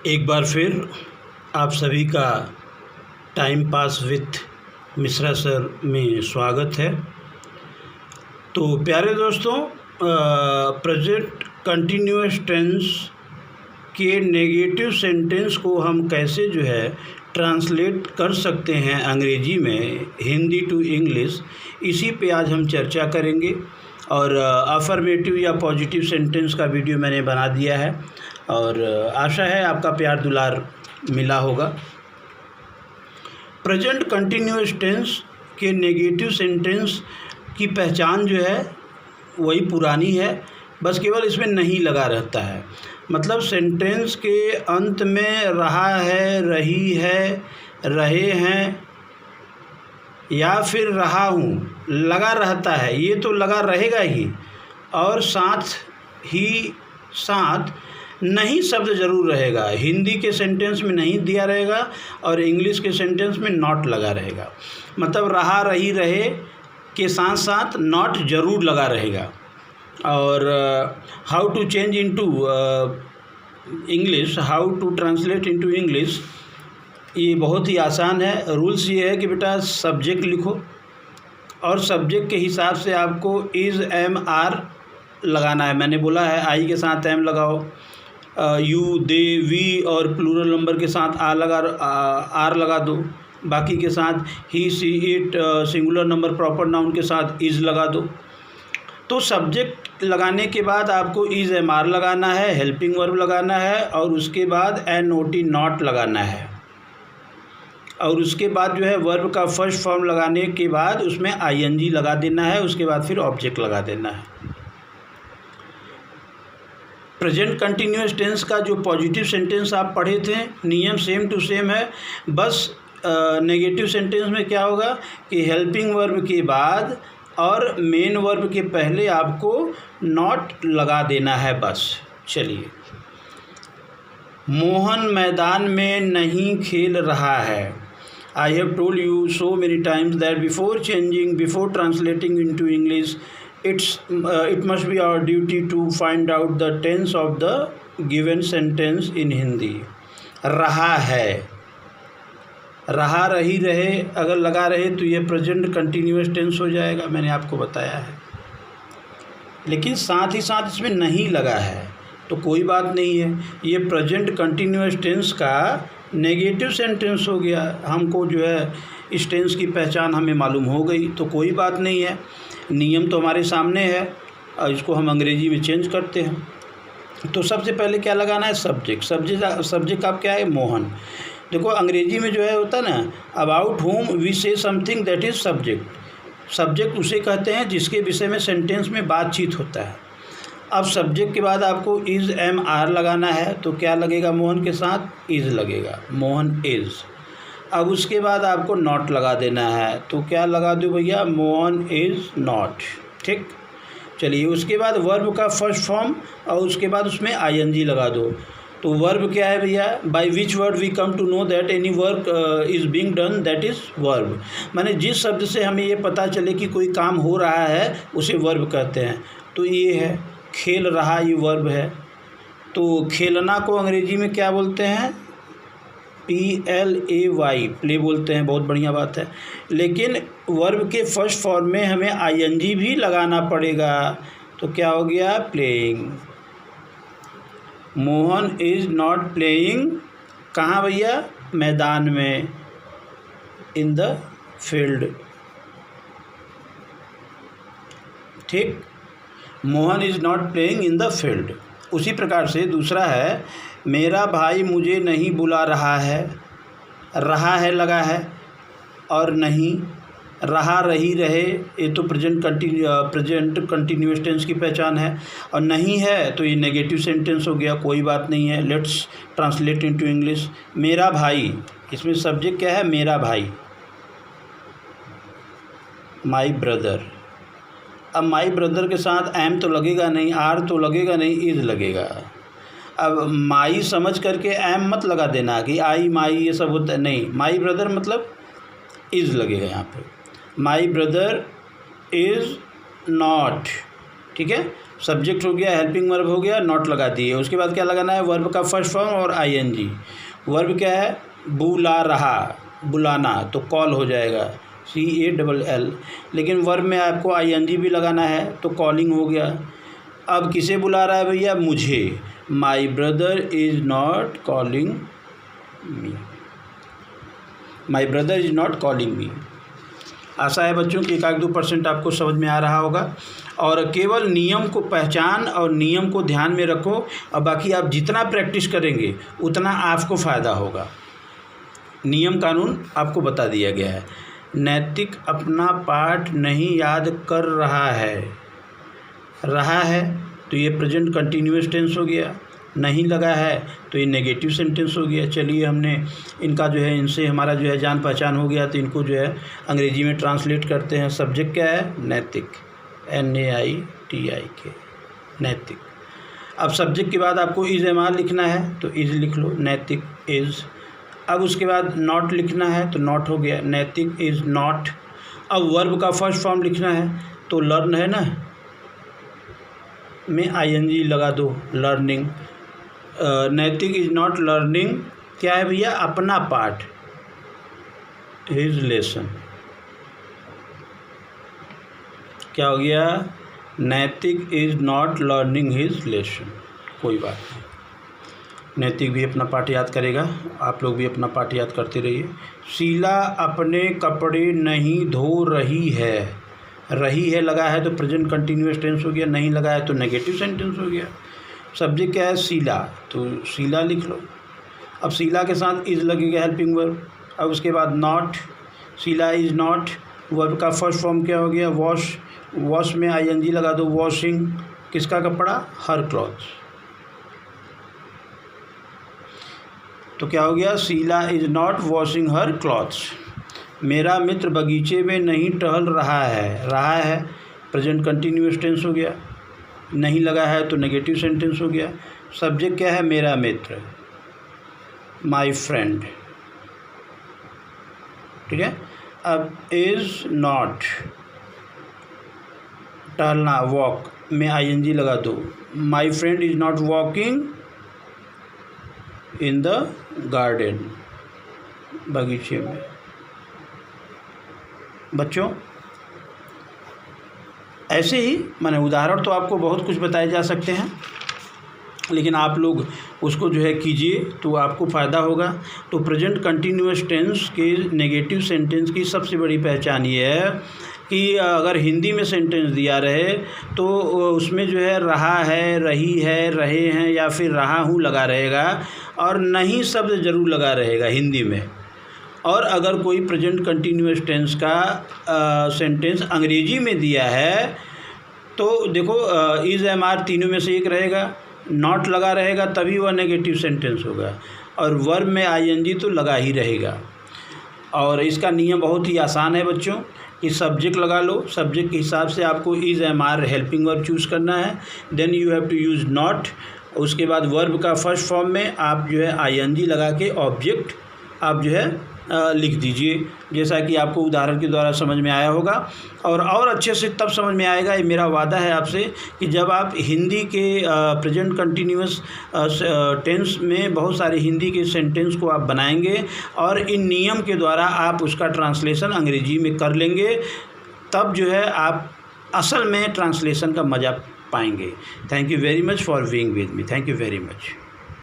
एक बार फिर आप सभी का time pass with Mishra sir में स्वागत है। तो प्यारे दोस्तों, प्रेजेंट कंटिन्यूअस टेंस के नेगेटिव सेंटेंस को हम कैसे ट्रांसलेट कर सकते हैं अंग्रेजी में हिंदी टू इंग्लिश, इसी पे आज हम चर्चा करेंगे। और अफर्मेटिव या पॉजिटिव सेंटेंस का वीडियो मैंने बना दिया है और आशा है आपका प्यार दुलार मिला होगा। प्रेजेंट कंटिन्यूअस टेंस के नेगेटिव सेंटेंस की पहचान वही पुरानी है, बस केवल इसमें नहीं लगा रहता है। मतलब सेंटेंस के अंत में रहा है, रही है, रहे हैं या फिर रहा हूँ लगा रहता है, ये तो लगा रहेगा ही। और साथ नहीं शब्द ज़रूर रहेगा। हिंदी के सेंटेंस में नहीं दिया रहेगा और इंग्लिश के सेंटेंस में नॉट लगा रहेगा। मतलब रहा, रही, रहे के साथ साथ नॉट ज़रूर लगा रहेगा। और how to change into English, how to translate into English, ये बहुत ही आसान है। रूल्स ये है कि बेटा सब्जेक्ट लिखो और सब्जेक्ट के हिसाब से आपको इज़, एम, आर लगाना है। मैंने बोला है आई के साथ एम लगाओ, यू, दे, वी और प्लूरल नंबर के साथ आर लगा दो। बाकी के साथ he, she, it, singular number proper noun के साथ इज़ लगा दो। तो सब्जेक्ट लगाने के बाद आपको इज़, एम, आर लगाना है, हेल्पिंग वर्ब लगाना है और उसके बाद एन, ओ, टी, नॉट लगाना है। और उसके बाद वर्ब का फर्स्ट फॉर्म लगाने के बाद उसमें आईएनजी लगा देना है। उसके बाद फिर ऑब्जेक्ट लगा देना है। प्रेजेंट कंटिन्यूअस टेंस का जो पॉजिटिव सेंटेंस आप पढ़े थे, नियम सेम टू सेम है। बस नेगेटिव सेंटेंस में क्या होगा कि हेल्पिंग वर्ब के बाद और मेन वर्ब के पहले आपको नॉट लगा देना है बस। चलिए, मोहन मैदान में नहीं खेल रहा है। I have told you so many times that before translating into English, it must be our duty to find out the tense of the given sentence in Hindi. रहा है, रहा, रही, रहे अगर लगा रहे तो ये प्रेजेंट कंटिन्यूअस टेंस हो जाएगा, मैंने आपको बताया है। लेकिन साथ ही साथ इसमें नहीं लगा है तो कोई बात नहीं है, ये प्रेजेंट कंटिन्यूअस टेंस का नेगेटिव सेंटेंस हो गया। हमको इस टेंस की पहचान हमें मालूम हो गई तो कोई बात नहीं है। नियम तो हमारे सामने है और इसको हम अंग्रेजी में चेंज करते हैं। तो सबसे पहले क्या लगाना है? सब्जेक्ट। सब्जेक्ट आप क्या है? मोहन। देखो अंग्रेजी में होता है ना, about whom we say something, that is subject. Subject उसे कहते हैं जिसके विषय में सेंटेंस में बातचीत होता है। अब सब्जेक्ट के बाद आपको इज़, एम, आर लगाना है तो क्या लगेगा? मोहन के साथ इज़ लगेगा, मोहन इज़। अब उसके बाद आपको नॉट लगा देना है तो क्या लगा दो भैया? Mohan is not. ठीक, चलिए उसके बाद वर्ब का फर्स्ट फॉर्म और उसके बाद उसमें आईएनजी लगा दो। तो वर्ब क्या है भैया? By which word we come to know that any work is being done, that is verb. माने जिस शब्द से हमें ये पता चले कि कोई काम हो रहा है उसे वर्ब कहते हैं। तो ये है खेल रहा, ये वर्ब है। तो खेलना को अंग्रेजी में क्या बोलते हैं? PLAY, प्ले बोलते हैं। बहुत बढ़िया बात है। लेकिन वर्ब के फर्स्ट फॉर्म में हमें आईएनजी भी लगाना पड़ेगा तो क्या हो गया? Playing. Mohan is not playing कहाँ भैया? मैदान में, इन द फील्ड। ठीक, Mohan is not playing in the field. उसी प्रकार से दूसरा है, मेरा भाई मुझे नहीं बुला रहा है। रहा है लगा है और नहीं, रहा, रही, रहे, ये तो प्रेजेंट कंटिन्यूअस टेंस की पहचान है। और नहीं है तो ये नेगेटिव सेंटेंस हो गया, कोई बात नहीं है। Let's translate into English. मेरा भाई, इसमें सब्जेक्ट क्या है? मेरा भाई, माई ब्रदर। अब माई ब्रदर के साथ एम तो लगेगा नहीं, आर तो लगेगा नहीं, इज़ लगेगा। अब माई समझ करके एम मत लगा देना कि आई, माई ये सब होता है, नहीं। माई ब्रदर मतलब इज़ लगेगा यहाँ पे। माई ब्रदर इज़ नॉट। ठीक है, सब्जेक्ट हो गया, हेल्पिंग वर्ब हो गया, नॉट लगा दिए। उसके बाद क्या लगाना है, वर्ब का फर्स्ट फॉर्म और आईएनजी। वर्ब क्या है, बुला रहा, बुलाना, तो कॉल हो जाएगा, CALL। लेकिन वर्ब में आपको आईएनजी भी लगाना है, तो कॉलिंग हो गया। अब किसे बुला रहा है भैया, मुझे। My brother is not calling me, my brother is not calling me. आशा है बच्चों कि 1-2% आपको समझ में आ रहा होगा। और केवल नियम को पहचान और नियम को ध्यान में रखो, और बाकी आप जितना प्रैक्टिस करेंगे उतना आपको फ़ायदा होगा। नियम कानून आपको बता दिया गया है। नैतिक अपना पाठ नहीं याद कर रहा है तो ये प्रेजेंट कंटिन्यूअस टेंस हो गया। नहीं लगा है तो ये नेगेटिव सेंटेंस हो गया। चलिए हमने इनका जो है, इनसे हमारा जो है जान पहचान हो गया, तो इनको जो है अंग्रेजी में ट्रांसलेट करते हैं। सब्जेक्ट क्या है, नैतिक, NAITIK, नैतिक। अब सब्जेक्ट के बाद आपको इज़ MR लिखना है तो इज़ लिख लो, नैतिक इज़। अब उसके बाद नॉट लिखना है तो नॉट हो गया, नैतिक इज़ नॉट। अब वर्ब का फर्स्ट फॉर्म लिखना है तो लर्न है ना, में ING लगा दो, लर्निंग। नैतिक इज़ नॉट लर्निंग क्या है भैया, अपना पाठ, हिज लेसन। क्या हो गया, नैतिक is not learning his lesson. कोई बात नहीं, नैतिक भी अपना पाठ याद करेगा, आप लोग भी अपना पाठ याद करते रहिए। शीला अपने कपड़े नहीं धो रही है, रही है लगा है तो प्रेजेंट कंटिन्यूअस टेंस हो गया, नहीं लगा है तो नेगेटिव सेंटेंस हो गया। सब्जेक्ट क्या है, शीला, तो शीला लिख लो। अब शीला के साथ इज़ लगेगा, हेल्पिंग वर्ब। अब उसके बाद not, Sheela is not. Verb का फर्स्ट फॉर्म क्या हो गया, वॉश, वॉश में ING लगा दो, वॉशिंग किसका कपड़ा, हर क्लॉथ्स। तो क्या हो गया, Sheela is not washing her clothes. मेरा मित्र बगीचे में नहीं टहल रहा है प्रेजेंट कंटिन्यूअस टेंस हो गया, नहीं लगा है तो नेगेटिव सेंटेंस हो गया। सब्जेक्ट क्या है, मेरा मित्र, माय फ्रेंड, ठीक है। अब इज़ नॉट, टहलना, वॉक में ING लगा दो, my friend is not walking in the garden, बगीचे में। बच्चों ऐसे ही माने उदाहरण तो आपको बहुत कुछ बताए जा सकते हैं, लेकिन आप लोग उसको जो है कीजिए तो आपको फ़ायदा होगा। तो प्रेजेंट कंटिन्यूअस टेंस के नेगेटिव सेंटेंस की सबसे बड़ी पहचान ये है कि अगर हिंदी में सेंटेंस दिया रहे तो उसमें जो है रहा है, रही है, रहे हैं या फिर रहा हूँ लगा रहेगा, और नहीं शब्द ज़रूर लगा रहेगा हिंदी में। और अगर कोई प्रेजेंट कंटिन्यूअस टेंस का सेंटेंस अंग्रेजी में दिया है तो देखो इज़ MR तीनों में से एक रहेगा, नॉट लगा रहेगा तभी वह नेगेटिव सेंटेंस होगा, और वर्ब में ING तो लगा ही रहेगा। और इसका नियम बहुत ही आसान है बच्चों, कि सब्जेक्ट लगा लो, सब्जेक्ट के हिसाब से आपको is MR helping verb choose करना है, then you have to use not. उसके बाद वर्ब का फर्स्ट फॉर्म में आप जो है ING लगा के ऑब्जेक्ट आप जो है लिख दीजिए, जैसा कि आपको उदाहरण के द्वारा समझ में आया होगा। और अच्छे से तब समझ में आएगा, ये मेरा वादा है आपसे, कि जब आप हिंदी के प्रेजेंट कंटिन्यूअस टेंस में बहुत सारे हिंदी के सेंटेंस को आप बनाएंगे और इन नियम के द्वारा आप उसका ट्रांसलेशन अंग्रेजी में कर लेंगे, तब जो है आप असल में ट्रांसलेशन का मज़ा पाएंगे। Thank you very much for being with me, thank you very much.